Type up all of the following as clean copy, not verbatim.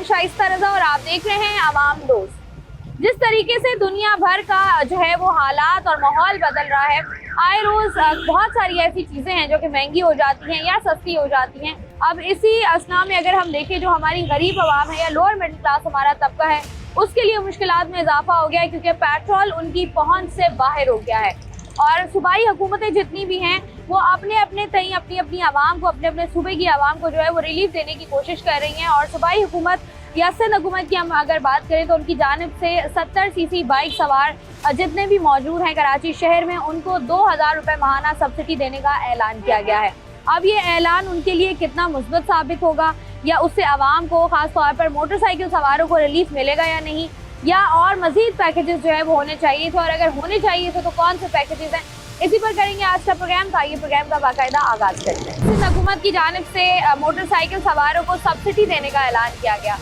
मैं शाइस्ता रजा और आप देख रहे हैं आवाम दोस्त। जिस तरीके से दुनिया भर का जो है वो हालात और माहौल बदल रहा है, आए रोज बहुत सारी ऐसी चीज़ें हैं जो कि महंगी हो जाती हैं या सस्ती हो जाती हैं। अब इसी असना में अगर हम देखें, जो हमारी गरीब आवाम है या लोअर मिडिल क्लास हमारा तबका है, उसके लिए मुश्किलात में इजाफा हो गया है, क्योंकि पेट्रोल उनकी पहुंच से बाहर हो गया है। और सूबाई हुकूमतें जितनी भी हैं वो अपने अपने तई अपनी अपनी आवाम को, अपने अपने सूबे की आवाम को जो है वो रिलीफ देने की कोशिश कर रही हैं। और सूबाई हुकूमत या सिंध हुकूमत की हम अगर बात करें तो उनकी जानिब से 70 सीसी बाइक सवार जितने भी मौजूद हैं कराची शहर में, उनको 2000 रुपये माहाना सब्सिडी देने का ऐलान किया गया है। अब ये ऐलान उनके लिए कितना मुस्बत साबित होगा, या उससे आवाम को, खास तौर पर मोटरसाइकिल सवारों को रिलीफ मिलेगा या नहीं, या और मजीद पैकेजेस जो है वो होने चाहिए थे, और अगर होने चाहिए थे तो कौन से पैकेजेस हैं, इसी पर करेंगे आज का प्रोग्राम। तो आइए प्रोग्राम का बाकायदा आगाज करते हैं। सिंध हुकूमत की जानिब से मोटरसाइकिल सवारों को सब्सिडी देने का ऐलान किया गया।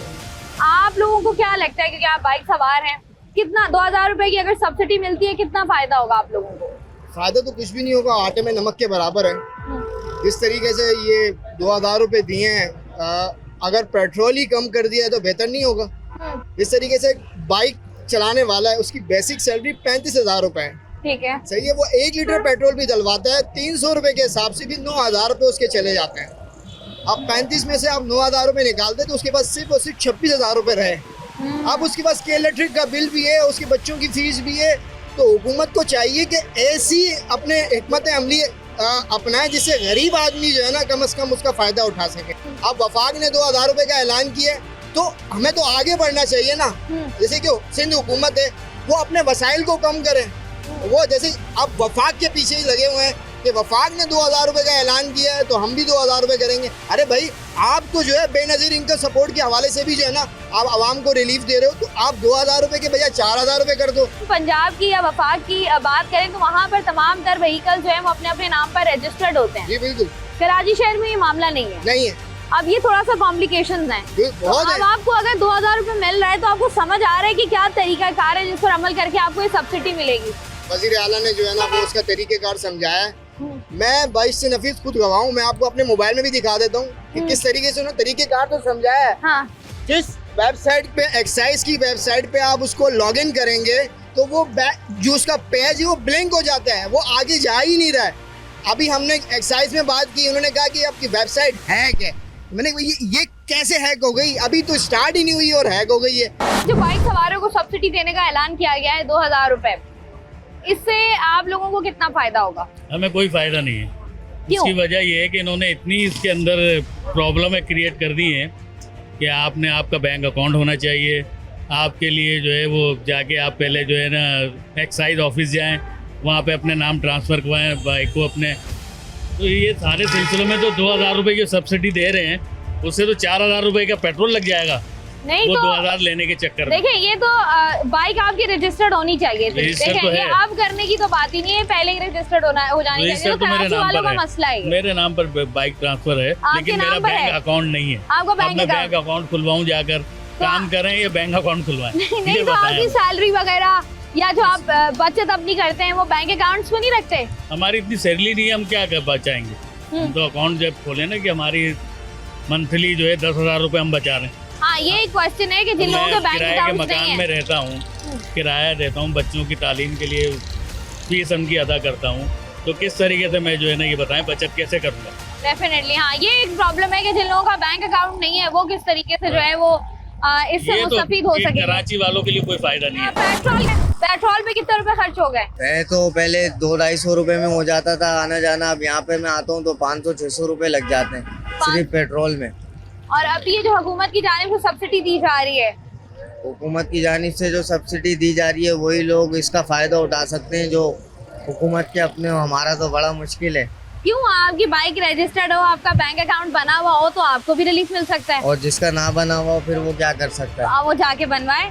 आप लोगों को क्या लगता है, क्योंकि आप बाइक सवार हैं, कितना 2000 रुपए की अगर सब्सिडी मिलती है कितना फायदा होगा आप लोगों को? फायदा तो कुछ भी नहीं होगा, आटे में नमक के बराबर है। इस तरीके से ये 2000 रुपए दिए हैं, अगर पेट्रोल ही कम कर दिया है तो बेहतर नहीं होगा। इस तरीके से बाइक चलाने वाला है, उसकी बेसिक सैलरी 35,000 रुपए है, ठीक है, सही है। वो 1 लीटर पेट्रोल भी डलवाता है, 300 रुपए के हिसाब से भी 9000 रुपए उसके चले जाते हैं। अब 35 में से आप 9000 रुपए निकालते तो उसके पास सिर्फ और सिर्फ 26,000 रुपए रहे। अब उसके पास के इलेक्ट्रिक का बिल भी है, उसके बच्चों की फीस भी है। तो हुकूमत को चाहिए कि ऐसी अपने हिकमत अमली अपनाए जिससे गरीब आदमी जो है ना कम से कम उसका फायदा उठा सके। अब वफाक ने 2000 रुपए का ऐलान किया, तो हमें तो आगे बढ़ना चाहिए ना। जैसे कि सिंध हुकूमत है वो अपने वसाइल को कम करे, वो जैसे अब वफाक के पीछे ही लगे हुए हैं कि वफाक ने 2000 रुपए का ऐलान किया है तो हम भी 2000 रुपए करेंगे। अरे भाई, आप तो जो है बेनजीर इनकम सपोर्ट के हवाले से भी जो है ना आप आवाम को रिलीफ दे रहे हो, तो आप 2000 रुपए के बजाय 4000 रुपए कर दो। पंजाब की या वफाक की बात करें तो वहाँ पर तमाम तर व्हीकल जो है वो अपने अपने नाम पर रजिस्टर्ड होते हैं। जी बिल्कुल। कराची शहर में ये मामला नहीं है। अब ये थोड़ा सा कॉम्प्लिकेशंस हैं। तो अब आपको अगर 2000 रुपए मिल रहा है तो आपको समझ आ रहा है कि क्या तरीका कार है जिस पर अमल करके आपको ये सब्सिडी मिलेगी? वजीर आला ने जो है ना वो उसका तरीकेकार समझाया है। मैं 22 से नफीस खुद गवाह हूँ, मैं आपको अपने मोबाइल में भी दिखा देता हूँ कि किस तरीके से उन्होंने तरीकेकार तो समझाया है। हाँ। जिस वेबसाइट पे, एक्साइज की वेबसाइट पे आप उसको लॉग इन करेंगे तो वो जो उसका पेज है वो ब्लैंक हो जाता है, वो आगे जा ही नहीं रहा है। अभी हमने एक्साइज में बात की, उन्होंने कहा कि आपकी वेबसाइट हैक है। मैंने ये कैसे हैक हो गई? अभी तो स्टार्ट ही नहीं हुई और हैक हो गई है। जो बाइक सवारों को सब्सिडी देने का ऐलान किया गया है 2000 रुपए, इससे आप लोगों को कितना फायदा होगा? हमें कोई फायदा नहीं है। इसकी वजह ये है कि इन्होंने इतनी इसके अंदर प्रॉब्लम क्रिएट कर दी है कि आपका बैंक अकाउंट होना चाहिए। आपके लिए जो है वो जाके आप पहले जो है ना एक्साइज ऑफिस जाएं, वहाँ पे अपने नाम ट्रांसफ़र करवाएं बाइक को अपने। तो ये सारे सिलसिलों में तो 2000 रुपये की सब्सिडी दे रहे हैं, उससे तो 4000 रुपये का पेट्रोल लग जाएगा। नहीं वो तो 2000 लेने के चक्कर में। देखिए, ये तो बाइक आपकी रजिस्टर्ड होनी चाहिए थी। रजिस्टर तो ये अब करने की तो बात ही नहीं है, पहले ही रजिस्टर्ड हो जानी चाहिए। तो कराची वालों का मसला है। मेरे नाम पर बाइक ट्रांसफर है, लेकिन मेरा बैंक अकाउंट नहीं है। आपको बैंक अकाउंट खुलवाऊँ जाकर काम करें या बैंक अकाउंट खुलवाएं? नहीं तो आपकी सैलरी वगैरह या जो आप बचत अपनी करते हैं वो बैंक अकाउंट्स में नहीं रखते? हमारी इतनी सैलरी नहीं है, हम क्या कर बचाएंगे? हम तो अकाउंट जब खोले ना कि हमारी मंथली जो है 10,000 रुपए हम बचा रहे हैं। हाँ, ये एक क्वेश्चन है कि जिन लोगों के बैंक अकाउंट नहीं है। मकान में रहता हूँ, किराया देता हूँ, बच्चों की तालीम के लिए फीस उनकी अदा करता हूँ, तो किस तरीके से मैं जो है ना ये बताएं बचत कैसे करूँगा? डेफिनेटली हाँ, ये एक प्रॉब्लम है कि जिन लोगों का बैंक अकाउंट नहीं है वो किस तरीके से जो है वो इससे मुस्तफीद हो सके। कराची वालों के लिए कोई फायदा नहीं है। पेट्रोल पे कितने रुपए खर्च हो गए? मैं तो पहले 200-250 रुपए में हो जाता था आना जाना, अब यहाँ पे मैं आता हूँ तो 500-600 रुपए लग जाते हैं सिर्फ पेट्रोल में। और अभी ये जो हुकूमत की जानिब से सब्सिडी दी जा रही है, हुकूमत की जानिब से जो सब्सिडी दी जा रही है वही लोग इसका फायदा उठा सकते हैं जो हुकूमत के अपने हो। हमारा तो बड़ा मुश्किल है। क्यों? आपकी बाइक रजिस्टर्ड हो, आपका बैंक अकाउंट बना हुआ हो तो आपको भी रिलीफ मिल सकता है। और जिसका ना बना हुआ फिर वो क्या कर सकता है? वो जाके बनवाए।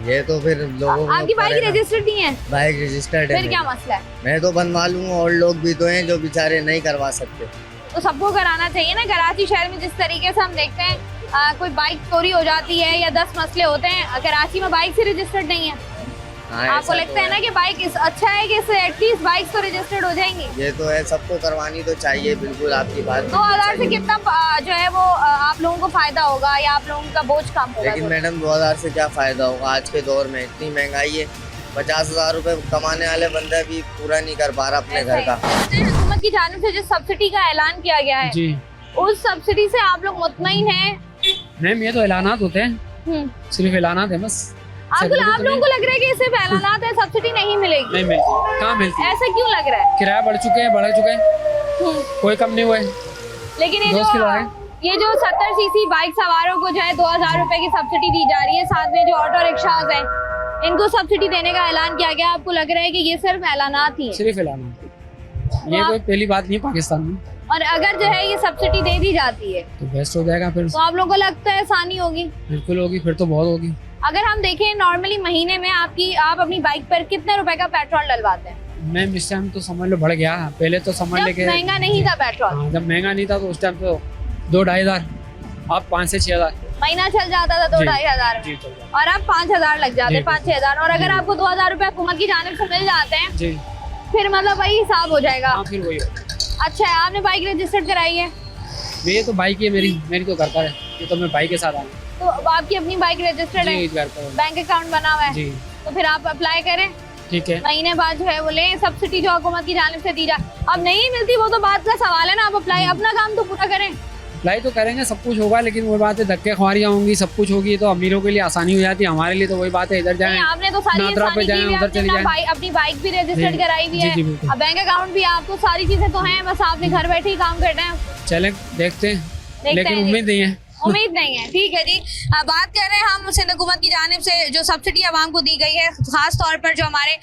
ये तो फिर लोगों को आपकी बाइक रजिस्टर्ड नहीं है? बाइक रजिस्टर्ड है। फिर क्या मसला है? मैं तो बनवा लूँगा, और लोग भी तो हैं जो बेचारे नहीं करवा सकते। तो सबको कराना चाहिए ना। कराची शहर में जिस तरीके से हम देखते हैं कोई बाइक चोरी हो जाती है या 10 मसले होते हैं, कराची में बाइक से रजिस्टर्ड नहीं है हाँ, आपको ऐसा लगता तो है ना कि बाइक अच्छा है कि इससे एटलीस्ट बाइक तो रजिस्टर्ड हो जाएंगी? ये तो है, सबको करवानी तो चाहिए, बिल्कुल आपकी बात 2000 से कितना जो है वो आप लोगों को फायदा होगा या आप लोगों का बोझ कम होगा? लेकिन मैडम 2000 से क्या फायदा होगा आज के दौर में, इतनी महंगाई है। 50,000 रुपए कमाने वाले बंदा भी पूरा नहीं कर पा रहा अपने घर का। हुकूमत की जानिब से जो सब्सिडी का ऐलान किया गया है जी उस सब्सिडी से आप लोग मुतमईन हैं? मैम, ये तो ऐलानात होते हैं, सिर्फ ऐलानात है बस। आप लोगों को लग रहा है कि सिर्फ ऐलानात है, सब्सिडी नहीं मिलेगी? नहीं मिलती, कहाँ मिलती है? ऐसा क्यों लग रहा है? किराया बढ़ चुके हैं, कोई कम नहीं हुआ है। लेकिन दोस्त की लड़ाई। ये जो 70 सीसी बाइक सवारों को जो है 2000 रुपए की सब्सिडी दी जा रही है, साथ में जो ऑटो रिक्शाज हैं इनको सब्सिडी देने का ऐलान किया गया, आपको लग रहा है कि ये सिर्फ ऐलानात ही है? सिर्फ ऐलानात, ये कोई पहली बात नहीं है पाकिस्तान में। और अगर जो है ये सब्सिडी दे दी जाती है तो बेस्ट हो जाएगा फिर। तो आप लोगों को लगता है आसानी होगी? बिल्कुल होगी, फिर तो बहुत होगी। अगर हम देखें नॉर्मली महीने में आप अपनी बाइक पर कितने रुपए का पेट्रोल डलवाते हैं? मैम, इस टाइम तो समझ लो बढ़ गया, पहले तो समझ जब लेके महंगा नहीं था पेट्रोल। हाँ, जब महंगा नहीं था तो उस टाइम तो 2-2,500, अब 5 से 6,000 महीना चल जाता था 2-2,500 जी चल जाए। और अब 5,000 लग जाते, जी। 5-6,000। और अगर आपको 2,000 रुपए हुकूमत की जानिब से मिल जाते हैं जी फिर मतलब वही हिसाब हो जाएगा। हाँ, फिर वही होगा। अच्छा है, आपने बाइक रजिस्टर्ड कराई है? ये तो बाइक ही है मेरी तो घर पर है, ये तो मैं बाइक के साथ आया तो आपकी अपनी बाइक रजिस्टर्ड है, जी, घर पर है। बैंक अकाउंट बना हुआ है, जी तो फिर आप अप्लाई करें, ठीक है। महीने बाद जो है वो लें सब्सिडी जो हुकूमत की जानिब से दी जाए। अब नहीं मिलती वो तो बात का सवाल है ना, आप अप्लाई अपना काम तो पूरा करें। अप्लाई तो करेंगे, सब कुछ होगा, लेकिन वो बात है धक्के खुआरियाँ होंगी, सब कुछ होगी तो अमीरों के लिए आसानी हो जाती है, हमारे लिए तो वही बात है इधर जाएं, नहीं, आपने तो सारी नादरा पे आसानी की जाएं, हुई है, उधर आपने चली अपना जाएं। अपनी बाइक भी रजिस्टर्ड जी, कराई हुई जी, है, जी, बिल्कुल। अब बैंक अकाउंट भी, आपको सारी चीजें तो हैं, बस आपने घर बैठे ही काम करना है। चलें देखते हैं, लेकिन हैं जी। उम्मीद नहीं है। उम्मीद नहीं है, ठीक है जी। बात कर रहे हैं हम सिंध हुकूमत की जानिब से जो सब्सिडी आवाम को दी गई है, खास तौर पर जो हमारे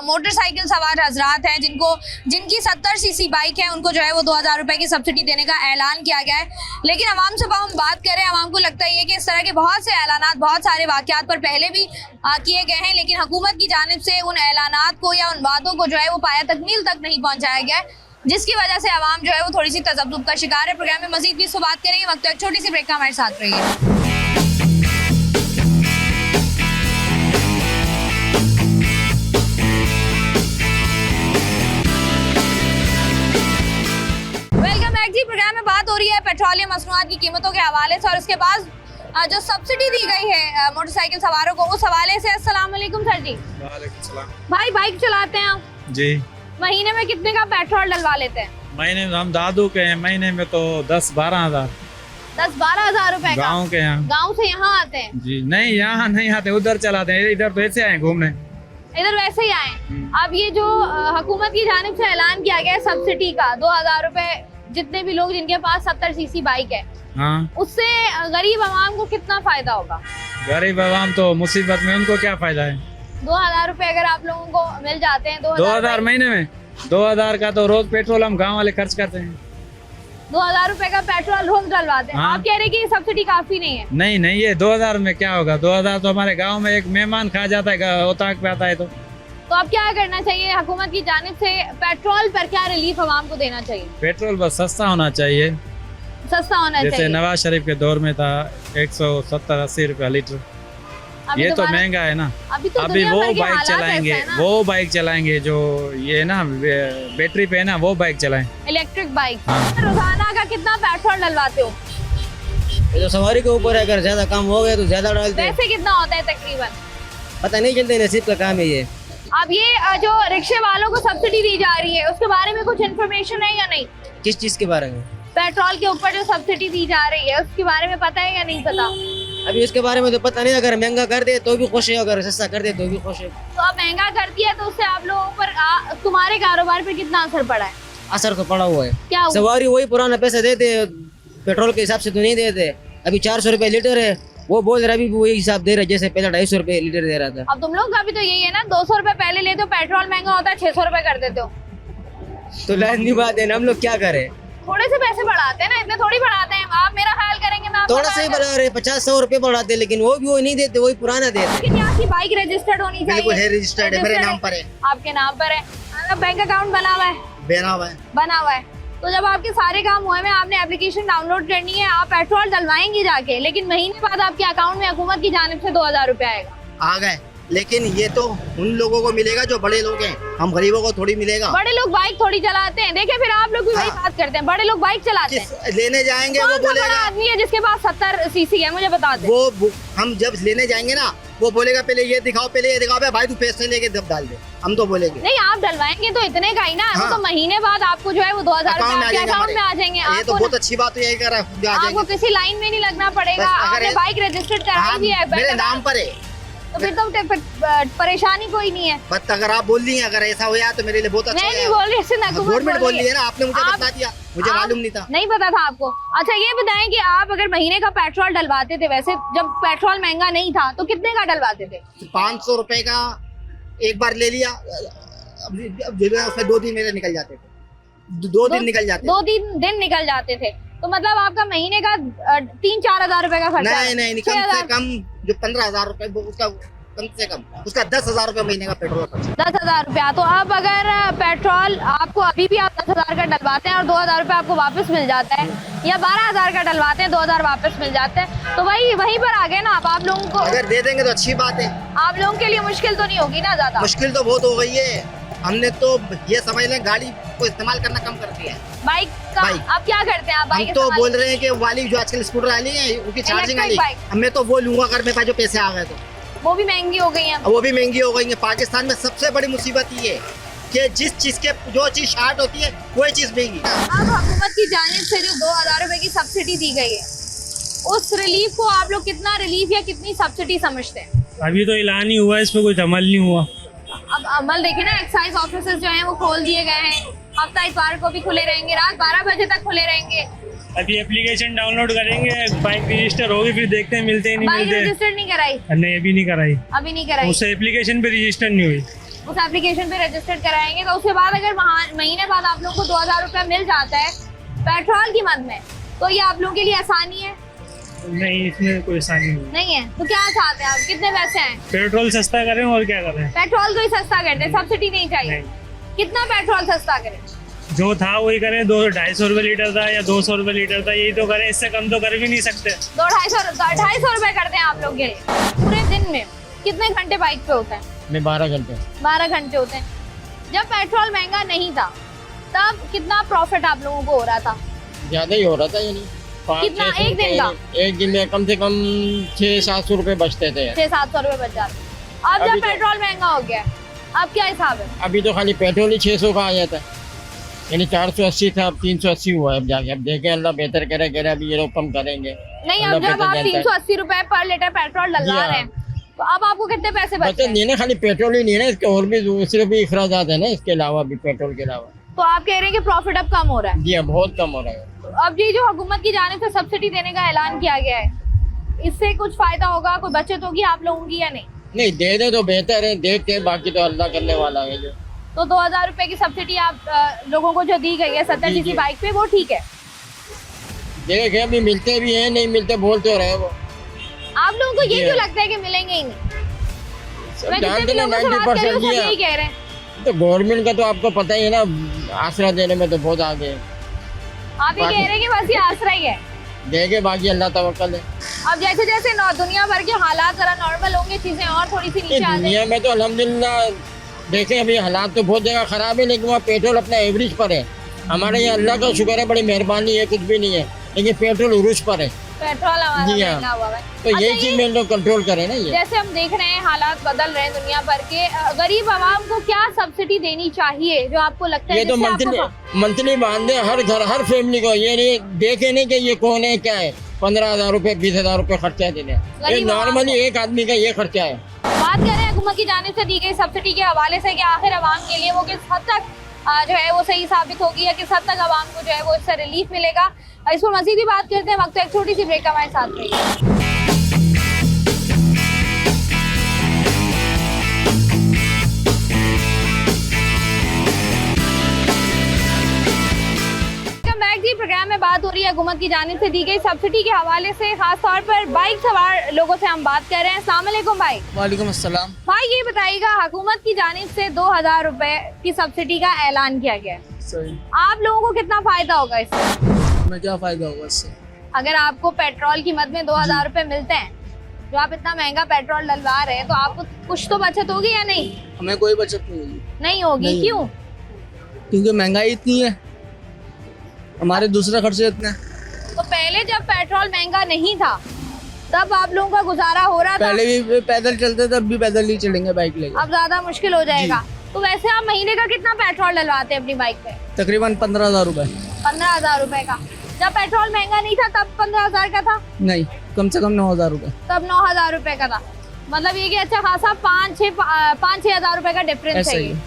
मोटरसाइकिल सवार हजरात हैं जिनकी 70 सीसी बाइक है, उनको जो है वो 2,000 रुपए की सब्सिडी देने का ऐलान किया गया है। लेकिन आवाम से हम बात करें, आवाम को लगता ही है कि इस तरह के बहुत से ऐलानात बहुत सारे वाक़यात पर पहले भी किए गए हैं, लेकिन हुकूमत की जानिब से उन ऐलानात को या उन वादों को जो है वो पाया तकमील तक नहीं पहुँचाया गया है, जिसकी वजह से आवाम जो है वो थोड़ी सी तजब्जुब का शिकार है। प्रोग्राम में मजीद भी इसको बात करेंगे, वक्त एक छोटी सी ब्रेक का हमारे साथ रहिए। वेलकम बैक जी। प्रोग्राम में बात हो रही है पेट्रोलियम मसनूआत की कीमतों के हवाले से और उसके बाद जो सब्सिडी दी गई है मोटरसाइकिल सवारों को, उस हवाले से। अस्सलाम वालेकुम सर जी। वालेकुम सलाम। भाई बाइक चलाते हैं आप, जी, महीने में कितने का पेट्रोल डलवा लेते हैं? महीने में हम दादू के हैं, महीने में तो 10-12 हजार। 10-12 हजार रुपए का? गाँव के हैं। गाँव से यहाँ आते हैं? जी नहीं, यहाँ नहीं आते, उधर चलाते हैं, इधर तो ऐसे आए घूमने। इधर वैसे ही आए। अब ये जो हुकूमत की जानिब से ऐलान किया गया है सब्सिडी का 2,000 रुपए, जितने भी लोग जिनके पास 70 सीसी बाइक है, हाँ, उससे गरीब आवाम को कितना फायदा होगा? गरीब आवाम तो मुसीबत में, उनको क्या फायदा है? 2,000 रुपए अगर आप लोगों को मिल जाते हैं, 2,000 महीने में, 2,000 का तो रोज पेट्रोल हम गाँव वाले खर्च करते हैं। 2,000 रुपए का पेट्रोल रोज डलवाते हैं। हाँ। आप कह रहे हैं कि ये सब्सिडी काफी नहीं है? नहीं नहीं, ये 2,000 में क्या होगा? 2,000 तो हमारे गाँव में एक मेहमान खा जाता है, उताक पे आता है तो अब क्या करना चाहिए हुकूमत की जानिब से? पेट्रोल पर क्या रिलीफ आवाम को देना चाहिए? पेट्रोल बस सस्ता होना चाहिए, सस्ता होना जैसे चाहिए। नवाज शरीफ के दौर में था 170-80 रुपया लीटर। अभी ये तो दोबारा- महंगा है ना। अभी तो अभी दुनिया वो भर के बाइक हालात चलाएंगे, ऐसे हैं ना। वो बाइक चलाएंगे जो ये ना बैटरी पे है ना, वो बाइक चलाएं। Electric bike. हाँ। रोजाना का कितना पेट्रोल डलवाते हो? ये तो सवारी के ऊपर है, अगर ज्यादा काम हो गया तो ज्यादा डालते हैं, वैसे कितना होता है तकरीबन? पता नहीं चलते, नसीब का काम है ये। अब ये जो रिक्शे वालों को सब्सिडी दी जा रही है उसके बारे में कुछ इन्फॉर्मेशन है या नहीं? किस चीज के बारे में? पेट्रोल के ऊपर जो सब्सिडी दी जा रही है उसके बारे में पता है या नहीं पता? अभी उसके बारे में तो पता नहीं, अगर महंगा कर दे तो भी खुश है, अगर सस्ता कर दे तो भी खुश है। तो अब महंगा करती है तो उससे आप लोगों पर तुम्हारे कारोबार पर कितना असर पड़ा है? असर तो पड़ा हुआ है। क्या हुआ? सवारी वही पुराना पैसा देते, पेट्रोल के हिसाब से तो नहीं देते। अभी 400 रुपए लीटर है, वो बोल रहा अभी भी वही हिसाब दे रहा है जैसे पहले 250 रुपए लीटर दे रहा था। अब तुम लोग का भी तो यही है ना, 200 रुपए पहले लेते हो, पेट्रोल महंगा होता है 600 रुपए कर देते हो। तो लाजमी बात है ना, हम लोग क्या करें? थोड़े से पैसे बढ़ाते हैं ना, इतने थोड़ी बढ़ाते हैं। आप मेरा ख्याल करेंगे, मैं आपका थोड़ा सा ही ख्याल बढ़ा रहे, 50-100 रुपए बढ़ाते हैं, लेकिन वो भी वो नहीं देते, वही पुराना देते। लेकिन यहाँ की बाइक रजिस्टर्ड होनी चाहिए। बिल्कुल है, रजिस्टर्ड है, मेरे नाम पर है। आपके नाम पर है? आपका बैंक अकाउंट बना हुआ है? बना हुआ है। तो जब आपके सारे काम हुए में, आपने एप्लीकेशन डाउनलोड करनी है, आप पेट्रोल डलवाएंगे जाके, लेकिन महीने बाद आपके अकाउंट में हुकूमत की जानिब से 2,000 रुपए आएगा। आ गए लेकिन ये तो उन लोगों को मिलेगा जो बड़े लोग हैं, हम गरीबों को थोड़ी मिलेगा। बड़े लोग बाइक थोड़ी चलाते हैं, देखिए फिर आप लोग भी वही हाँ। बात करते हैं, बड़े लोग बाइक चलाते हैं। किस लेने जाएंगे वो कौन सा बड़ा बोलेगा, आदमी है जिसके पास 70 सीसी है, मुझे बता दे। वो हम जब लेने जाएंगे ना वो बोलेगा पहले ये दिखाओ, पहले ये दिखाओ, भाई तू पैसे लेके दब डाल दे, हम तो बोलेंगे। नहीं, आप डलवाएंगे तो इतने का ही ना, वो हाँ। तो महीने बाद आपको जो है वो 2000 अकाउंट में रुपए आ जाएंगे अकाउंट में आ हमारे। जाएंगे। ये तो आपको बहुत अच्छी बात यही कर रहा है, आ आपको जाएंगे। किसी लाइन में नहीं लगना पड़ेगा, बस अगर आपने ये- बाइक रजिस्टर्ड कराई भी है, हाँ, मेरे बेटा। नाम पर है, तो फिर तो परेशानी कोई नहीं है। बस अगर आप बोल दी अगर ऐसा हो जाए तो मेरे लिए बहुत अच्छा मैं नहीं है। बोल रही, ऐसे नकुमत गवर्नमेंट बोल बोल रही रही है ना, आपने मुझे आप- बता दिया, मुझे आप- मालूम नहीं था। नहीं पता था आपको। अच्छा ये बताएं कि आप अगर महीने का पेट्रोल डलवाते थे, वैसे जब पेट्रोल महंगा नहीं था तो कितने का डलवाते थे? 500 रुपए का एक बार ले लिया, अब जो है उसमें 2 दिन मेरे निकल जाते थे, 2 दिन निकल जाते 2-3 दिन निकल जाते थे, तो मतलब आपका महीने का 3-4 हजार रुपए का खर्चा है। नहीं, 6 कम से हजार, कम जो 15,000 रुपए उसका कम से कम उसका 10,000 रुपए महीने का पेट्रोल खर्चा। 10,000 रुपया। तो अब अगर पेट्रोल आपको अभी भी आप 10,000 का डलवाते हैं और 2,000 रुपये आपको वापस मिल जाता है, या 12,000 का डलवाते हैं 2,000 वापस मिल जाते हैं, तो वहीं पर आ गए ना आप लोगों को। अगर दे देंगे तो अच्छी बात है, आप लोगों के लिए मुश्किल तो नहीं होगी ना ज्यादा? मुश्किल तो बहुत हो गई है, हमने तो ये समझ लें गाड़ी को इस्तेमाल करना कम कर दिया है। बाइक का बाइक। आप क्या करते हैं? आप हम बाइक तो इस्तेमाल- बोल रहे हैं कि वाली जो आजकल स्कूटर वाली है उनकी चार्जिंग वाली, बाइक। अब मैं तो वो लूंगा अगर मेरे पास जो पैसे आ गए तो। वो भी महंगी हो गई है। अब वो भी महंगी हो गई है। पाकिस्तान में सबसे बड़ी मुसीबत ये है कि जिस चीज के जो चीज शार्ट होती है वही चीज महंगी। अब हुकूमत की जानिब से जो 2,000 रुपए की सब्सिडी दी गई है, उस रिलीफ को आप लोग कितना रिलीफ या कितनी सब्सिडी समझते हैं? अभी तो ऐलान ही हुआ, इस पे कुछ अमल नहीं हुआ। अब अमल देखे ना, एक्साइज ऑफिसर्स जो हैं वो खोल दिए गए हैं, हफ्ता इतवार को भी खुले रहेंगे, रात 12 बजे तक खुले रहेंगे। अभी एप्लीकेशन डाउनलोड करेंगे, बाइक रजिस्टर होगी, फिर देखते हैं मिलते हैं नहीं बाइक मिलते। रजिस्टर्ड नहीं कराई? नहीं अभी नहीं कराई, अभी नहीं कराई। उससे एप्लीकेशन पे रजिस्टर नहीं हुई। उस एप्लीकेशन पे रजिस्टर्ड कराएंगे तो उसके बाद अगर महीने बाद आप लोग को 2,000 रुपया मिल जाता है पेट्रोल की मद में, तो ये आप लोगों के लिए आसानी है? नहीं इसमें कोई आसानी नहीं। नहीं है तो क्या चाहते हैं आप? कितने पैसे हैं? पेट्रोल सस्ता करें और क्या करें। पेट्रोल को ही सस्ता करते हैं, सब्सिडी नहीं चाहिए। नहीं। कितना पेट्रोल सस्ता करें? जो था वही करें, 200-250 रुपए लीटर था या 200 रुपए लीटर था, यही तो करें, इससे कम तो कर भी नहीं सकते। 200-250 रुपए करते हैं आप लोग के लिए। पूरे दिन में कितने घंटे बाइक पे होते हैं? मैं 12 घंटे 12 घंटे होते हैं। जब पेट्रोल महंगा नहीं था तब कितना प्रॉफिट आप लोगों को हो रहा था? ज्यादा ही हो रहा था, यानी कितना एक दिन का? एक दिन में कम से कम 600-700 रुपए बचते थे। 600-700 रुपए बच जाते। अब अभी जब तो- पेट्रोल महंगा हो गया, अब क्या हिसाब है? अभी तो खाली पेट्रोल ही 600 का आया था, यानी 480 था, अब 380 हुआ है। अब जाके अब देखें, अल्लाह बेहतर करे, कह रहे अभी ये लोग कम करेंगे। नहीं, अब अल्लाह जब बेहतर आप जानता है। 380 रुपए पर लीटर पेट्रोल डलवा जी हाँ। रहे हैं, तो अब आपको कितने पैसे बच बचत रहे हैं? नहीं है ना, खाली पेट्रोल ही नहीं है ना, इसके और भी दूसरे भी अखराजात है ना, इसके अलावा भी पेट्रोल के अलावा। तो आप कह रहे हैं कि प्रॉफिट अब कम हो रहा है। जी हाँ, बहुत कम हो रहा है। तो अब ये जो हुकूमत की जानिब से सब्सिडी देने का ऐलान किया गया है, इससे कुछ फायदा होगा, कोई बचत होगी आप लोगों की या नहीं? नहीं, दे दे तो बेहतर है, देखते हैं, बाकी तो अल्लाह करने वाला है। जो तो 2,000 रुपए की सब्सिडी आप लोगों को जो दी गई है 70 जी, सीसी जी। बाइक पे, वो ठीक है? देखे अभी मिलते भी हैं, नहीं मिलते बोल तो रहे वो। आप लोगों को ये जी क्यों हाँ। लगता है कि मिलेंगे ही नहीं? सब मैं जितने जानते भी ना, लोगों से बात कर रही हूँ, सब 90% यही दिया। कह रहे हैं। तो गवर्नमेंट का तो आपको पता ही है ना, आसरा देने में तो बहुत आगे है। आप ये कह रहे हैं कि बस ये आसरा ही है। देखे, बाकी अल्लाह तवक्कल है। अब जैसे जैसे दुनिया भर के हालात जरा नॉर्मल होंगे, चीजें और थोड़ी सी ये नीचे आ जाएंगी। दुनिया में तो अल्हम्दुलिल्लाह देखें, अभी हालात तो बहुत जगह खराब है, लेकिन वहाँ पेट्रोल अपना एवरेज पर है। हमारे यहाँ अल्लाह का शुक्र है, बड़ी मेहरबानी है, कुछ भी नहीं है, लेकिन पेट्रोल उरूज पर है। पेट्रोल हमारा जी हाँ। महंगा हुआ है। तो अच्छा, यही चीज में लोग कंट्रोल करें ना। ये जैसे हम देख रहे हैं हालात बदल रहे हैं दुनिया भर के, गरीब आवाम को क्या सब्सिडी देनी चाहिए जो आपको लगता है? ये तो जिससे आपको मंथली बांध दे हर घर हर फैमिली को। ये नहीं देखे नहीं कि ये कौन है, क्या है। 15,000 रुपए 20,000 रुपए खर्चा देने, ये गरीब आवाम नॉर्मली को। एक आदमी का ये खर्चा है। बात कर रहे हैं हुकूमत की जानिब से दी गई सब्सिडी के हवाले से कि आखिर आवाम के लिए वो किस हद तक जो है वो सही साबित होगी, या किस हद तक आवाम को जो है वो इससे रिलीफ मिलेगा। इस पर मजीद भी बात करते हैं, वक्त एक छोटी सी ब्रेक का हमारे साथ रहिए। प्रोग्राम में बात हो रही है हुकूमत की जानिब से दी गई सब्सिडी के हवाले से, खास तौर पर बाइक सवार लोगों से हम बात कर रहे हैं। अस्सलाम वालेकुम भाई। वालेकुम अस्सलाम। भाई ये बताइएगा, हुकूमत की जानिब से 2,000 रुपए की सब्सिडी का ऐलान किया गया है, सही, आप लोगों को कितना फायदा होगा इससे? मैं क्या फायदा होगा इससे? अगर आपको पेट्रोल की मद में 2,000 रुपए मिलते हैं, जो आप इतना महंगा पेट्रोल डलवा रहे हैं तो आपको कुछ तो बचत होगी या नहीं? हमें कोई बचत नहीं होगी, नहीं होगी। नहीं क्यों? क्योंकि महंगाई इतनी है, हमारे दूसरे खर्चे इतने हैं। तो पहले जब पेट्रोल महंगा नहीं था तब आप लोगों का गुजारा हो रहा था, पहले भी पैदल चलते थे, अब भी पैदल ही चलेंगे बाइक लेके। अब ज्यादा मुश्किल हो जाएगा। तो वैसे आप महीने का कितना पेट्रोल डलवाते हैं अपनी बाइक पे? तकरीबन 15,000 रुपए। 15,000 रुपए का। जब पेट्रोल महंगा नहीं था तब 15,000 का था, नहीं, कम से कम 9,000 रुपए। तब 9,000 रुपए का था। मतलब ये कि अच्छा खासा 5-6 हजार रुपए का डिफरेंस ऐसा है ही ये। है।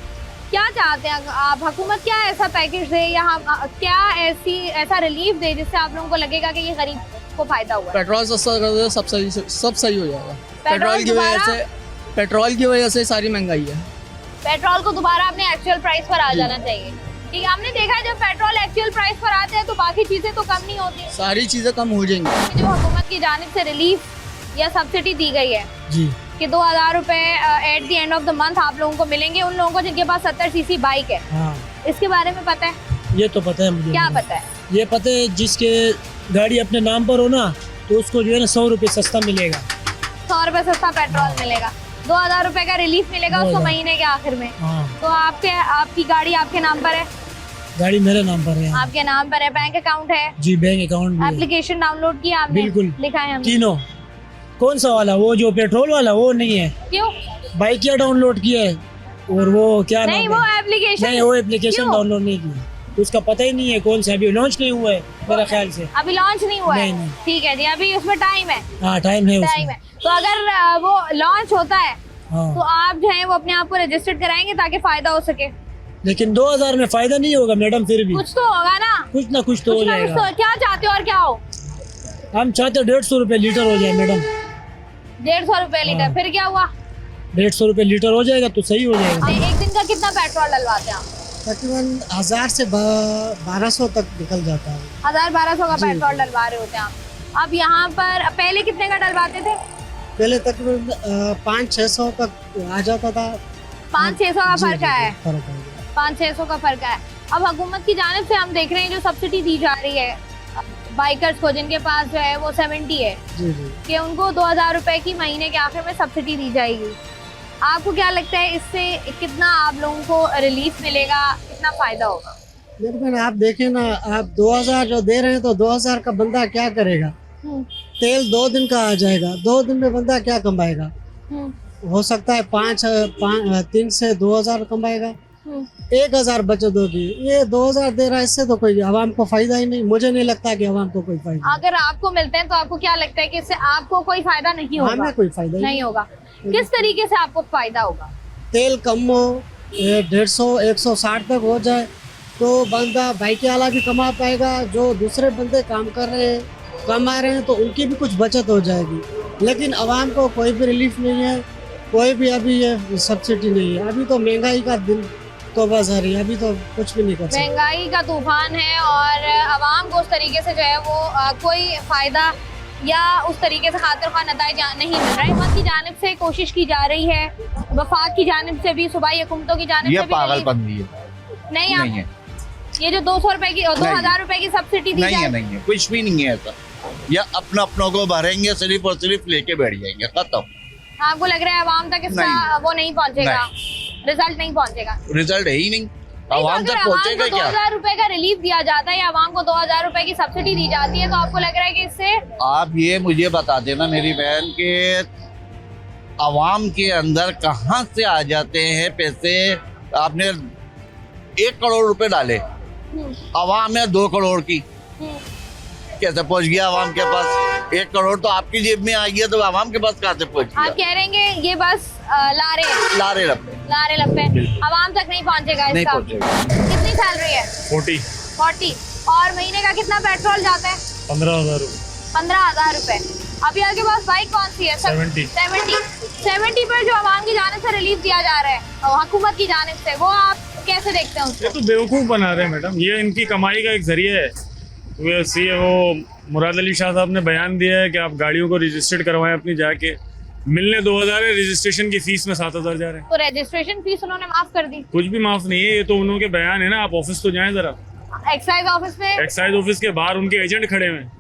क्या चाहते हैं आप, हुकूमत क्या ऐसा पैकेज दे या क्या ऐसा रिलीफ दे जिससे आप लोगों को लगेगा कि ये गरीब को फायदा हुआ है? पेट्रोल सस्ता कर दे, सब सही हो जाएगा। दोबारा- पेट्रोल की वजह से सारी महंगाई है। पेट्रोल को दोबारा अपने एक्चुअल प्राइस पर आ जाना चाहिए। ठीक है, हमने देखा है जब पेट्रोल एक्चुअल प्राइस पर आते हैं तो बाकी चीजें तो कम नहीं होती। सारी चीजें कम हो जाएंगी। जो हुकूमत की जानिब से रिलीफ या सब्सिडी दी गई है जी, कि 2,000 रुपए at the end of the month आप लोगों को मिलेंगे, उन लोगों को जिनके पास 70 सीसी बाइक है, हाँ, इसके बारे में पता है? ये तो पता है मुझे। क्या पता है? ये पता है, जिसके गाड़ी अपने नाम पर हो ना तो उसको जो है ना 100 रुपये सस्ता मिलेगा। 100 रुपए सस्ता पेट्रोल मिलेगा, 2,000 रुपए का रिलीफ मिलेगा उसको 2,000 महीने के आखिर में। हाँ, तो आपकी गाड़ी आपके नाम पर है? गाड़ी मेरे नाम पर है। आपके नाम पर है, बैंक अकाउंट है, जी, बैंक अकाउंट भी है। एप्लीकेशन डाउनलोड किया आपने? बिल्कुल। लिखा है हमने। तीनों। कौन सा वाला? वो जो पेट्रोल वाला वो नहीं है, क्यों? बाइक क्या डाउनलोड किया है, और वो क्या नाम नहीं, है? वो एप्लीकेशन नहीं, वो एप्लीकेशन क्यों? डाउनलोड नहीं की, उसका पता ही नहीं है कौन सा, अभी लॉन्च नहीं हुआ है मेरा ख्याल से। अभी लॉन्च नहीं हुआ है। नहीं। ठीक है जी, अभी उसमें टाइम है। हाँ, टाइम है टाइम उसमें। है। तो अगर वो लॉन्च होता है हाँ, तो आप जो है वो अपने आप को रजिस्टर्ड कराएंगे ताकि फायदा हो सके? लेकिन 2,000 में फायदा नहीं होगा मैडम, फिर भी कुछ तो होगा ना, कुछ ना कुछ तो हो कुछ ना कुछ जाएगा। तो। क्या चाहते हो और क्या हो? हम चाहते 150 रुपए लीटर हो जाए मैडम। 150 रुपए लीटर। हाँ। फिर क्या हुआ? 150 रुपए लीटर हो जाएगा तो सही हो जाएगा। एक दिन का कितना पेट्रोल डलवाते हैं आप? तकरीबन 1000 से 1200 तक निकल जाता है। 1000-1200 का पेट्रोल डलवा रहे होते हैं आप। अब यहाँ पर पहले कितने का डलवाते थे? पहले तकरीबन 500-600 तक आ जाता था। 500-600 का जी, फर्क जी, है। फर्क आ गया। 500-600 का फर्क है। अब हुकूमत की जानिब से हम देख रहे हैं जो सब्सिडी दी जा रही है बाइकर्स को, जिनके पास जो है वो 70 है, जी जी। कि उनको 2,000 रुपए की महीने के आखिर में सब्सिडी दी जाएगी। आपको क्या लगता है इससे कितना आप लोगों को रिलीफ मिलेगा, कितना फायदा होगा? मेरे बहन आप देखें ना, आप 2000 जो दे रहे हैं तो 2000 का बंदा क्या करेगा? तेल 2 दिन का आ जाएगा, 2 दिन में बंदा क्या कमाएगा? हो सकता है 3 से 2,000 कमाएगा, 1,000 बचत होगी। ये 2,000 दे रहा है, इससे तो कोई आवाम को फायदा ही नहीं। मुझे नहीं लगता कि आवाम को कोई फायदा। अगर आपको मिलते हैं तो आपको क्या लगता है कि इससे आपको कोई फायदा नहीं होगा? हमें कोई फायदा नहीं होगा। किस तरीके से आपको फायदा होगा? तेल कम हो, 150-160 तक हो जाए तो बंदा बाइक वाला भी कमा पाएगा, जो दूसरे बंदे काम कर रहे हैं कमा रहे हैं तो उनकी भी कुछ बचत हो जाएगी। लेकिन आवाम को कोई भी रिलीफ नहीं है, कोई भी अभी ये सब्सिडी नहीं है। अभी तो महंगाई का दिन तो बस है, अभी तो कुछ भी नहीं कर सकते। महंगाई का तूफान है और आवाम को उस तरीके से जो है वो कोई फायदा या उस तरीके से खातिर खा नताइज नहीं मिल रहा है। हुकूमत की जानिब से कोशिश की जा रही है, वफाक की जानिब से भी, सूबाई हुकूमतों की जानिब से भी। पागलपंती है। नहीं, नहीं है, ये जो 200 रुपए की 2,000 रुपए की सब्सिडी दी नहीं है, जाए, नहीं है, कुछ भी नहीं है ऐसा। या अपनों को भरेंगे, सिर्फ और सिर्फ लेके बैठ जाएंगे, खत्म। आपको लग रहा है आवाम तक इसका वो नहीं पहुंचेगा, रिजल्ट नहीं पहुंचेगा? रिजल्ट है ही नहीं, आवाम तक पहुंचेगा क्या? 2,000 रुपए का रिलीफ दिया जाता है या आवाम को 2,000 रुपए की सब्सिडी दी जाती है, तो आपको लग रहा है कि इससे आप ये मुझे बता देना मेरी बहन के आवाम के अंदर कहाँ से आ जाते हैं पैसे? आपने 1 करोड़ रुपए डाले, आवाम है 2 करोड़ की, कैसे पहुंच गया आवाम के पास? 1 करोड़ तो आपकी जेब में आ गया, तो आवाम के पास कहाँ से पहुंच आप गया? कह रहे हैं ये बस लारे लप्पे आवाम तक नहीं पहुंचेगा नहीं इसका? पहुंचेगा। कितनी सैलरी है? 40 और महीने का कितना पेट्रोल जाता है? 15,000 रुपये। 15,000 रुपए। अभी आपके पास बाइक कौन सी है? 70 पर जो आवाम की जानिब से रिलीफ दिया जा रहा है और हुकूमत की जानिब से, वो आप कैसे देखते हैं उसको? ये तो बेवकूफ़ बना रहे हैं मैडम, ये इनकी कमाई का एक जरिया है। वो मुराद अली शाह साहब ने बयान दिया है कि आप गाड़ियों को रजिस्टर्ड करवाएं अपनी जाके, मिलने 2,000 है, रजिस्ट्रेशन की फीस में 7,000 जा रहे हैं। तो रजिस्ट्रेशन फीस उन्होंने माफ कर दी? कुछ भी माफ नहीं है, ये तो उनके बयान है ना। आप ऑफिस तो जाएं जरा, एक्साइज ऑफिस में। एक्साइज ऑफिस के बाहर उनके एजेंट खड़े हुए हैं।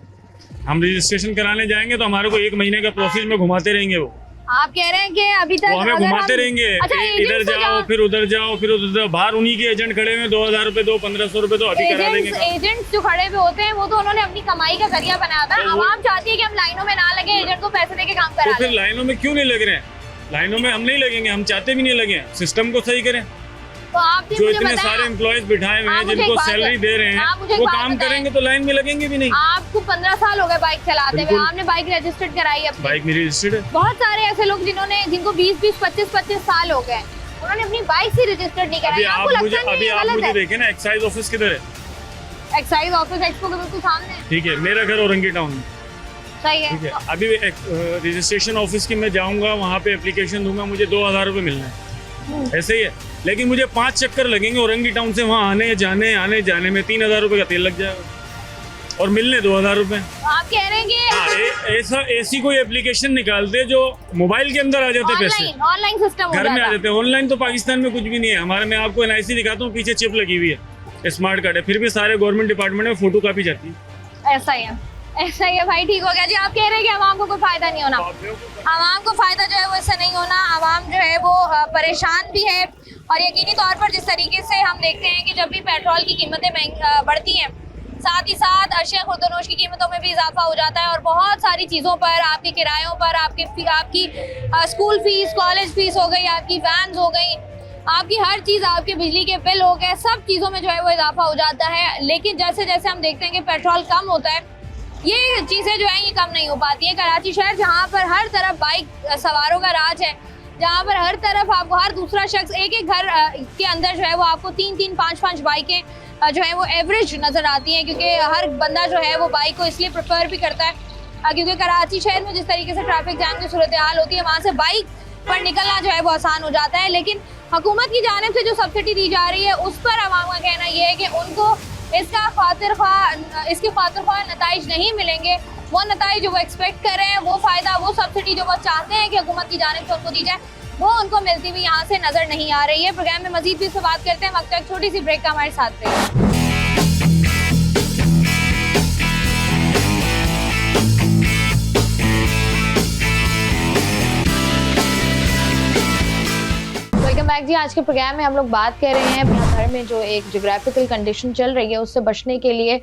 हम रजिस्ट्रेशन कराने जाएंगे तो हमारे को 1 महीने का प्रोसेस में घुमाते रहेंगे वो आप कह रहे हैं कि अभी तक वो हमें अगर घुमाते हम- रहेंगे। अच्छा, इधर agents तो जाओ फिर उधर जाओ फिर उधर जाओ, बाहर उन्हीं के एजेंट खड़े हुए 2000 रुपए दो 1500 रुपए तो अभी करा देंगे। एजेंट्स जो खड़े हुए होते हैं वो तो उन्होंने अपनी कमाई का जरिया बनाया था। तो वो- आवाम चाहती है कि हम लाइनों में ना लगे, एजेंट को पैसे देके काम तो करा फिर दें। लाइनों में क्यों नहीं लग रहे हैं? लाइनों में हम नहीं लगेंगे, हम चाहते भी नहीं लगे। सिस्टम को सही करें। तो आप भी जो मुझे इतने बताएं, सारे एम्प्लॉयज बिठाए हुए आप हैं मुझे जिनको एक बात- सैलरी दे रहे आप मुझे हैं एक वो बात काम बताएं। करेंगे तो लाइन में लगेंगे भी नहीं। आपको 15 साल हो गए बाइक चलाते हुए, बिल्कुल। आपने बाइक रजिस्टर्ड कराई है अपनी। बाइक मेरी रजिस्टर्ड है। बहुत सारे ऐसे लोग जिनको 20-20, 25-25 साल हो गए, उन्होंने अपनी बाइक से रजिस्टर्ड नहीं अभी कराई। आप आपको लगता मुझे नहीं अभी ये आप गलत मुझे है? देखे ना, एक्साइज ऑफिस किधर है? एक्साइज ऑफिस एक्सपो के बिल्कुल सामने है। ठीक है, मेरा घर औरंगी टाउन में। सही है। ठीक है, अभी रजिस्ट्रेशन ऑफिस की मैं जाऊंगा, वहाँ पे एप्लीकेशन दूंगा, मुझे 2000 रुपये मिलना है। ऐसे ही है, लेकिन मुझे 5 चक्कर लगेंगे औरंगी टाउन से वहाँ आने जाने में 3000 रुपये का तेल लग जाएगा और मिलने 2000 रुपये। आप कह रहे हैं कि ऐसा ऐसी कोई एप्लीकेशन निकालते जो मोबाइल के अंदर आ जाते पैसे, ऑनलाइन सिस्टम हो घर में आ जाता। जाते। ऑनलाइन तो पाकिस्तान में कुछ भी नहीं है। हमारे मैं आपको NIC दिखाता हूँ, पीछे चिप लगी हुई है, स्मार्ट कार्ड है, फिर भी सारे गवर्नमेंट डिपार्टमेंट में फोटो कापी जाती है। ऐसा ही है, ऐसा ही है भाई। ठीक हो गया जी। आप कह रहे हैं कि आवाम को कोई फायदा नहीं होना। आवाम को फायदा जो है वो इससे नहीं होना। आवाम जो है वो परेशान भी है और यकीनी तौर पर जिस तरीके से हम देखते हैं कि जब भी पेट्रोल की कीमतें बढ़ती हैं, साथ ही साथ अशिया खुर्दनोश की कीमतों में भी इजाफा हो जाता है और बहुत सारी चीज़ों पर, आपके किरायों पर, आपकी स्कूल फीस, कॉलेज फीस हो गई, आपकी वैन्स हो गई, आपकी हर चीज़, आपके बिजली के बिल हो गए, सब चीज़ों में जो है वो इजाफा हो जाता है। लेकिन जैसे जैसे हम देखते हैं कि पेट्रोल कम होता है, ये चीज़ें जो है ये कम नहीं हो पाती है। कराची शहर जहाँ पर हर तरफ बाइक सवारों का राज है, जहाँ पर हर तरफ आपको हर दूसरा शख्स एक घर के अंदर जो है वो आपको 3-3, 5-5 बाइकें जो है वो एवरेज नज़र आती हैं, क्योंकि हर बंदा जो है वो बाइक को इसलिए प्रेफर भी करता है क्योंकि कराची शहर में जिस तरीके से ट्रैफिक जाम की सूरत हाल होती है, वहाँ से बाइक पर निकलना जो है वो आसान हो जाता है। लेकिन हुकूमत की जानिब से जो सब्सिडी दी जा रही है उस पर अवाम का कहना ये है कि उनको इसके खातिर ख्वाह नताइज नहीं मिलेंगे। वो नताइज जो वो एक्सपेक्ट कर रहे हैं, वो फ़ायदा, वो सब्सिडी जो वो चाहते हैं कि हुकूमत की जानिब से उनको दी जाए, वो उनको मिलती हुई यहाँ से नज़र नहीं आ रही है। प्रोग्राम में मजीद भी इससे बात करते हैं, वक्त तक छोटी सी ब्रेक का हमारे साथ रहिए। वेलकम बैक जी। आज के प्रोग्राम में हम लोग बात कर रहे हैं अपने घर में जो एक जोग्राफिकल कंडीशन चल रही है उससे बचने के लिए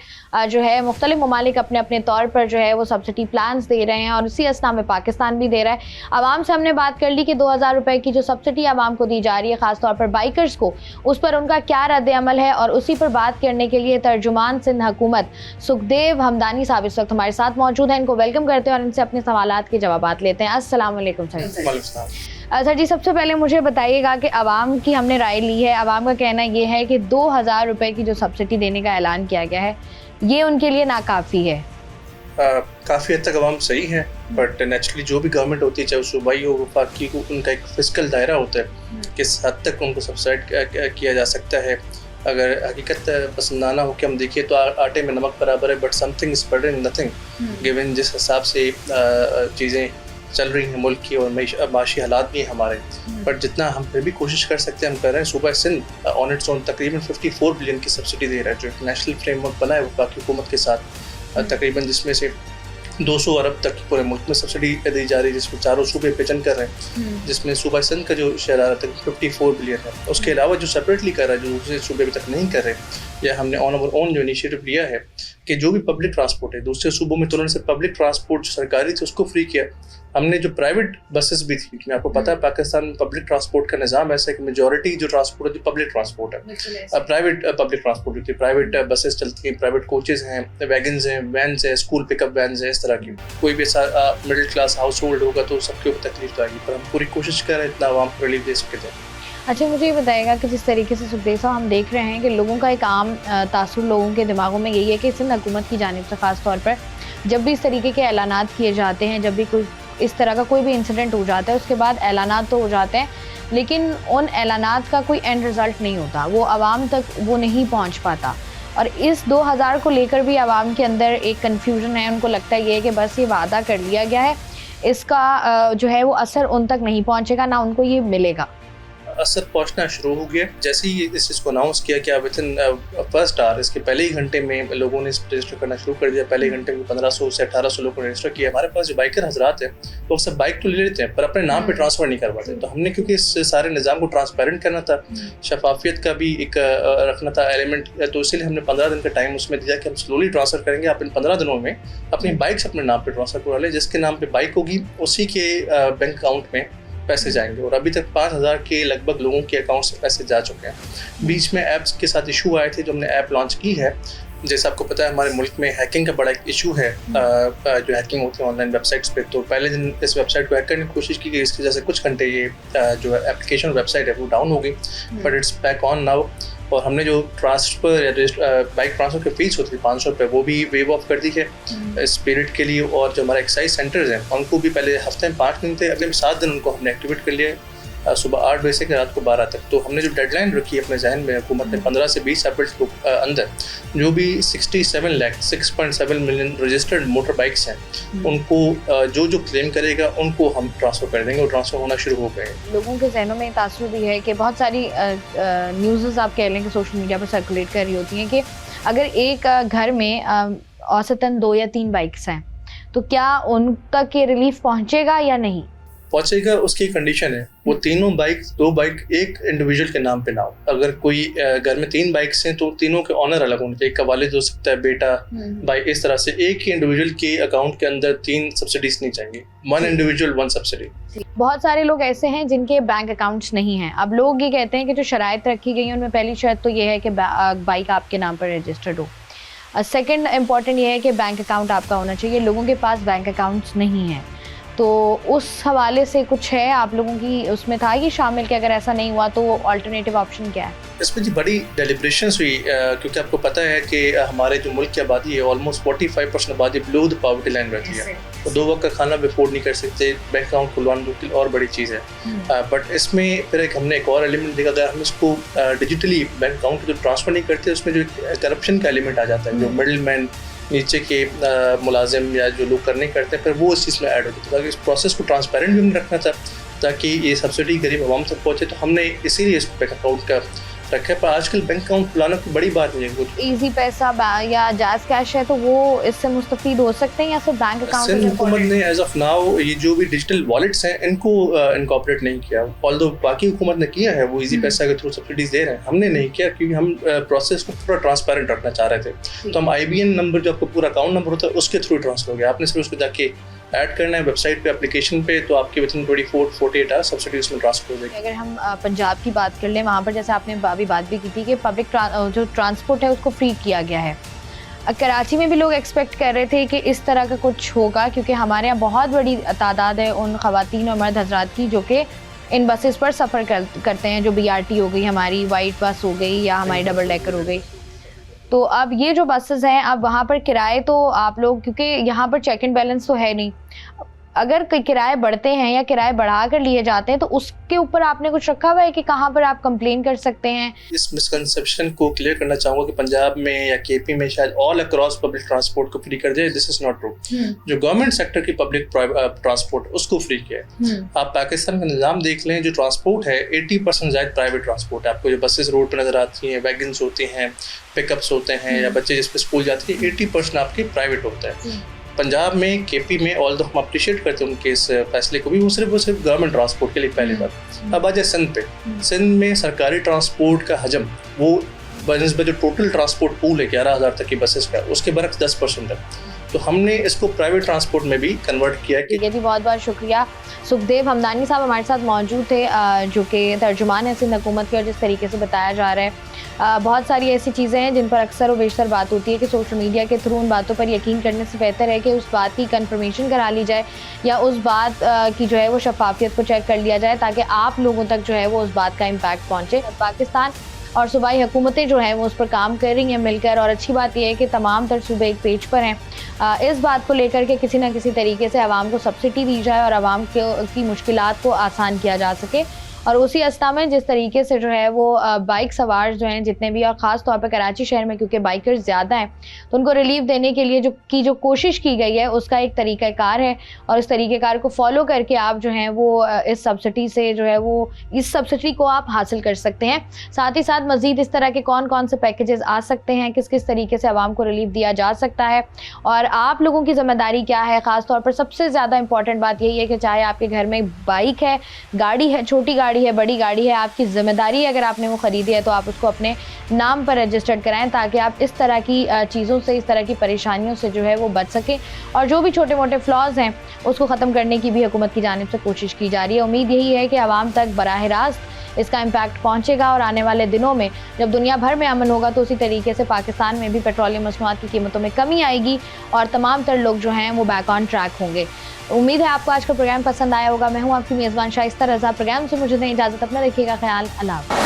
जो है मुख्तलिफ ममालिक अपने अपने तौर पर जो है वो सब्सिडी प्लान्स दे रहे हैं और इसी असना में पाकिस्तान भी दे रहा है। आवाम से हमने बात कर ली कि 2000 रुपये की जो सब्सिडी आवाम को दी जा रही है, ख़ासतौर पर बाइकर्स को, उस पर उनका क्या रद्द अमल है, और उसी पर बात करने के लिए तर्जुमान सिंध हुकूमत सुखदेव हमदानी साहब इस वक्त हमारे साथ मौजूद हैं। इनको वेलकम करते हैं और इनसे अपने सवालात के जवाबात लेते हैं। अस्सलाम वालेकुम सर। सर जी, सबसे पहले मुझे बताइएगा कि आवाम की हमने राय ली है, आवाम का कहना ये है कि 2000 रुपये की जो सब्सिडी देने का ऐलान किया गया है ये उनके लिए नाकाफ़ी है। काफ़ी हद तक आवाम सही है, बट नेचुरली जो भी गवर्नमेंट होती है, चाहे सूबाई हो वफाकी को, उनका एक फिस्कल दायरा होता है, किस हद तक उनको सब्सिडाइड किया जा सकता है। अगर हकीकत पसंदाना हो कि हम देखिए तो आटे में नमक बराबर है, but something is better in nothing given जिस हिसाब से चीज़ें चल रही हैं मुल्क की और माशी हालात भी हैं हमारे। बट जितना हम फिर भी कोशिश कर सकते हैं हम कर रहे हैं। सूबा सिंध ऑन इट्स ओन तकरीबन 54 बिलियन की सब्सिडी दे रहा है, जो एक नेशनल फ्रेमवर्क बना है वफाकी हुकूमत के साथ, तकरीबन जिसमें से 200 अरब तक पूरे मुल्क में सब्सिडी दी जा रही है, जिसमें चारों सूबे पेचन कर रहे हैं, जिसमें सूबा सिंध का जो शेयर आ रहा है 54 बिलियन है। उसके अलावा जो सेपरेटली कर रहा है, जो दूसरे सूबे अभी तक नहीं कर रहे, या हमने ऑन आवर ओन जो इनिशिएटिव लिया है कि जो भी पब्लिक ट्रांसपोर्ट है दूसरे सूबों में तुलना से पब्लिक ट्रांसपोर्ट जो सरकारी थी उसको फ्री किया। हमने जो प्राइवेट बसेस भी थी, मैं आपको पता है पाकिस्तान में पब्लिक ट्रांसपोर्ट का निज़ाम ऐसा है कि मेजॉरिटी जो ट्रांसपोर्ट है पब्लिक ट्रांसपोर्ट है, प्राइवेट पब्लिक ट्रांसपोर्ट होती है, प्राइवेट बसेस चलती हैं, प्राइवेट कोचेज़ हैं, वैगन्स हैं, वैन्स हैं, स्कूल पिकअप वैन्स हैं, इस तरह की। कोई भी ऐसा मिडिल क्लास हाउस होल्ड होगा तो सबके ऊपर तकलीफ तो आएगी, पर हम पूरी कोशिश कर रहे हैं इतना आवाम को रिलीफ दे सकते हैं। अच्छा, मुझे ये बताइएगा कि जिस तरीके से सुखदेव साहब हम देख रहे हैं कि लोगों का एक आम तासुर लोगों के दिमागों में यही है कि सिंध हुकूमत की जानिब से ख़ास तौर पर जब भी इस तरीके के ऐलानात किए जाते हैं, जब भी कोई इस तरह का कोई भी इंसिडेंट हो जाता है, उसके बाद ऐलानात तो हो जाते हैं लेकिन उन ऐलानात का कोई एंड रिज़ल्ट नहीं होता, वो आवाम तक वो नहीं पहुंच पाता। और इस 2000 को लेकर भी आवाम के अंदर एक कन्फ्यूजन है, उनको लगता है कि बस ये वादा कर लिया गया है, इसका जो है वो असर उन तक नहीं पहुंचेगा, ना उनको ये मिलेगा। असर पहुंचना शुरू हो गया। जैसे ही इस चीज़ को अनाउंस किया कि विद इन फर्स्ट आवर, इसके पहले ही घंटे में लोगों ने रजिस्टर करना शुरू कर दिया। पहले घंटे में 1500 से 1800 लोगों ने रजिस्टर किया। हमारे पास जो बाइकर हजरात हैं वो सब बाइक तो ले लेते हैं पर अपने नाम पे ट्रांसफ़र नहीं करवाते। तो हमने क्योंकि इस सारे निज़ाम को ट्रांसपेरेंट करना था, शफाफियत का भी एक रखना था एलिमेंट, तो इसीलिए हमने 15 दिन का टाइम उसमें दिया कि हम स्लोली ट्रांसफ़र करेंगे। आप इन 15 दिनों में अपनी बाइक्स अपने नाम पे ट्रांसफ़र करवा लें। जिसके नाम पे बाइक होगी उसी के बैंक अकाउंट में पैसे जाएंगे। और अभी तक 5000 के लगभग लोगों के अकाउंट से पैसे जा चुके हैं। बीच में ऐप्स के साथ इशू आए थे, जो हमने ऐप लॉन्च की है। जैसे आपको पता है हमारे मुल्क में हैकिंग का बड़ा एक इशू है, जो हैकिंग होती है ऑनलाइन वेबसाइट्स पे। तो पहले दिन इस वेबसाइट को हैक करने की कोशिश की गई, इसकी वजह से कुछ घंटे ये जो एप्लीकेशन वेबसाइट है वो डाउन हो गई, but it's back on now. और हमने जो ट्रांसफ़र या बाइक ट्रांसफ़र की फ़ीस होती थी 500 रुपये, वो भी वेव ऑफ कर दी है इस पीरियड के लिए। और जो हमारे एक्साइज सेंटर्स हैं उनको भी पहले हफ्ते में 5 दिन थे, अगले 7 दिन उनको हमने एक्टिवेट कर लिया, सुबह 8 बजे से रात को 12 तक। तो हमने जो डेडलाइन रखी है अपने जहन में, हुकूमत ने 15 से 20 अप्रैल को अंदर जो भी 6.7 मिलियन रजिस्टर्ड मोटर बाइक्स हैं उनको जो क्लेम करेगा उनको हम ट्रांसफ़र कर देंगे। और ट्रांसफ़र होना शुरू हो गए। लोगों के जहनों में तासुर भी है कि बहुत सारी न्यूज़ आप कह लें कि सोशल मीडिया पर सर्कुलेट कर रही होती हैं कि अगर एक घर में औसतन 2 या 3 बाइक्स हैं तो क्या उन तक ये रिलीफ पहुंचेगा या नहीं पहुंचेगा? उसकी कंडीशन है वो तीनों बाइक, 2 बाइक एक इंडिविजुअल के नाम पे ना हो। अगर कोई घर में 3 बाइक्स हैं तो तीनों के ऑनर अलग होने चाहिए। एक का वालिद हो सकता है, बेटा, भाई, इस तरह से एक ही इंडिविजुअल के अकाउंट के अंदर 3 सब्सिडीज नहीं चाहिए। 1 इंडिविजुअल 1 सब्सिडी। बहुत सारे लोग ऐसे हैं जिनके बैंक अकाउंट्स नहीं हैं। अब लोग ये कहते हैं कि जो शराइत रखी गई हैं उनमें पहली शर्त तो ये है कि बाइक आपके नाम पर रजिस्टर्ड हो। सेकंड इम्पॉर्टेंट ये है कि बैंक अकाउंट आपका होना चाहिए। लोगों के पास बैंक अकाउंट्स नहीं हैं, तो उस हवाले से कुछ है आप लोगों की उसमें था कि शामिल कि अगर ऐसा नहीं हुआ तो अल्टरनेटिव ऑप्शन क्या है? इसमें जी बड़ी डेलिब्रेशंस हुई, क्योंकि आपको पता है कि हमारे जो मुल्क की आबादी है ऑलमोस्ट 45% आबादी बिलो द पॉवर्टी लाइन रहती है। तो 2 वक्त का खाना भी अफोर्ड नहीं कर सकते, बैंक अकाउंट खुलवाना मुश्किल और बड़ी चीज़ है। बट इसमें फिर हमने एक और एलिमेंट देखा, अगर हम इसको डिजिटली बैंक अकाउंट जो ट्रांसफ़र नहीं करते उसमें जो करप्शन का एलिमेंट आ जाता है, जो मिडल मैन नीचे के मुलाजिम या जो लोग करने करते हैं, फिर वो इस चीज़ में ऐड होती है। ताकि इस प्रोसेस को ट्रांसपेरेंट भी हमने रखना था ताकि ये सब्सिडी गरीब आवाम तक पहुँचे। तो हमने इसीलिए इसको बैंक अकाउंट का रखा है। पर आजकल बैंक अकाउंट खुलाना कोई बड़ी बात नहीं है। इजी पैसा या जायज़ कैश है तो वो इससे मुस्तफीद हो सकते हैं या सिर्फ बैंक अकाउंट? सिंध हुकूमत ने एज ऑफ नाउ ये जो भी डिजिटल वॉलेट्स हैं इनको इनकॉर्पोरेट नहीं किया। ऑल्दो बाकी हुकूमत ने किया है, वो इजी पैसा के थ्रू सब्सिडीज दे रहे हैं, हमने नहीं किया क्योंकि हम प्रोसेस को पूरा ट्रांसपेरेंट रखना चाह रहे थे। तो हम IBN नंबर जो आपको पूरा अकाउंट नंबर होता है उसके थ्रू ट्रांसफर हो गया। आपने सिर्फ उसको जाके ऐड करना है वेबसाइट पे, एप्लीकेशन पे, तो आपके विद इन 24-48 आवर्स सब्सिडी उसमें ट्रांसफर हो जाएगी। अगर हम पंजाब की बात कर लें, वहाँ पर जैसे आपने अभी बात भी की थी कि पब्लिक जो ट्रांसपोर्ट है उसको फ्री किया गया है। कराची में भी लोग एक्सपेक्ट कर रहे थे कि इस तरह का कुछ होगा, क्योंकि हमारे यहाँ बहुत बड़ी तादाद है उन ख़वातीन और मर्द हजरात की जो कि इन बसेस पर सफ़र करते हैं, जो BRT हो गई, हमारी वाइट बस हो गई या हमारी डबल डेकर हो गई। तो अब ये जो बसेस हैं, अब वहाँ पर किराए तो आप लोग, क्योंकि यहाँ पर चेक एंड बैलेंस तो है नहीं, अगर किराए बढ़ते हैं या किराए बढ़ा कर लिए जाते हैं तो उसके ऊपर आपने कुछ रखा हुआ है कि कहाँ पर आप कंप्लेन कर सकते हैं? इस मिसकंसेप्शन को क्लियर करना चाहूँगा कि पंजाब में या KP में शायद ऑल अक्रॉस पब्लिक ट्रांसपोर्ट को फ्री कर दिया। This is not true. जो गवर्नमेंट सेक्टर की पब्लिक ट्रांसपोर्ट उसको फ्री किया है। आप पाकिस्तान का निज़ाम देख लें, जो ट्रांसपोर्ट है 80% ज़ायद प्राइवेट ट्रांसपोर्ट है। आपको जो बसेस रोड पर नजर आती हैं, वैगन्स होते हैं, पिकअप्स होते हैं या बच्चे जिस पे स्कूल जाते हैं, 80% आपके प्राइवेट होता है। पंजाब में KP में ऑल हम अप्रिशिएट करते हैं उनके इस फैसले को भी, वो सिर्फ गवर्नमेंट ट्रांसपोर्ट के लिए पहली बात। अब आ जाए सिंध पे, सिंध में सरकारी ट्रांसपोर्ट का हजम वो बनस्बत जो टोटल ट्रांसपोर्ट पूल है 11,000 तक की बसेस का, उसके बरक्स 10% है। तो हमने इसको प्राइवेट ट्रांसपोर्ट में भी कन्वर्ट किया। ठीक है जी, बहुत बहुत शुक्रिया। सुखदेव हमदानी साहब हमारे साथ मौजूद थे, जो कि तर्जुमान है सिंध हुकूमत के, और जिस तरीके से बताया जा रहा है बहुत सारी ऐसी चीज़ें हैं जिन पर अक्सर व बेशतर बात होती है कि सोशल मीडिया के थ्रू उन बातों पर यकीन करने से बेहतर है कि उस बात की कंफर्मेशन करा ली जाए या उस बात की जो है वो शफाफियत को चेक कर लिया जाए, ताकि आप लोगों तक जो है वो उस बात का इम्पैक्ट पहुँचे। पाकिस्तान और सूबाई हुकूमतें जो हैं वो उस पर काम कर रही हैं मिलकर, और अच्छी बात यह है कि तमाम तर सूबे एक पेज पर हैं इस बात को लेकर के किसी न किसी तरीके से आवाम को सब्सिडी दी जाए और आवाम की मुश्किलात को आसान किया जा सके। और उसी अवस्था में जिस तरीके से जो है वो बाइक सवार जो हैं जितने भी, और ख़ास तौर पर कराची शहर में क्योंकि बाइकर्स ज़्यादा हैं, तो उनको रिलीफ देने के लिए जो कोशिश की गई है उसका एक तरीक़ाकार है, और इस तरीक़ेकार को फॉलो करके आप जो हैं वो इस सब्सिडी से जो है वो इस सब्सिडी को आप हासिल कर सकते हैं। साथ ही साथ मज़ीद इस तरह के कौन कौन से पैकेजेस आ सकते हैं, किस किस तरीके से आवाम को रिलीफ दिया जा सकता है, और आप लोगों की ज़िम्मेदारी क्या है। ख़ास तौर पर सबसे ज़्यादा इंपॉर्टेंट बात यही है कि चाहे आपके घर में बाइक है, गाड़ी है, छोटी गाड़ी है, बड़ी गाड़ी है, आपकी ज़िम्मेदारी है अगर आपने वो ख़रीदी है तो आप उसको अपने नाम पर रजिस्टर्ड कराएं, ताकि आप इस तरह की चीज़ों से, इस तरह की परेशानियों से जो है वो बच सकें। और जो भी छोटे मोटे फ्लॉज हैं उसको ख़त्म करने की भी हुकूमत की जानिब से कोशिश की जा रही है। उम्मीद यही है कि आवाम तक बराह रास्त इसका इम्पैक्ट पहुंचेगा, और आने वाले दिनों में जब दुनिया भर में अमन होगा तो उसी तरीके से पाकिस्तान में भी पेट्रोलियम मसनूआत की कीमतों में कमी आएगी और तमाम तर लोग जो हैं वो बैक ऑन ट्रैक होंगे। उम्मीद है आपको आज का प्रोग्राम पसंद आया होगा। मैं हूँ आपकी मेज़बान शाइस्ता रज़ा। प्रोग्राम से मुझे दें इजाज़त, अपना रखिएगा ख्याल। अल्लाह।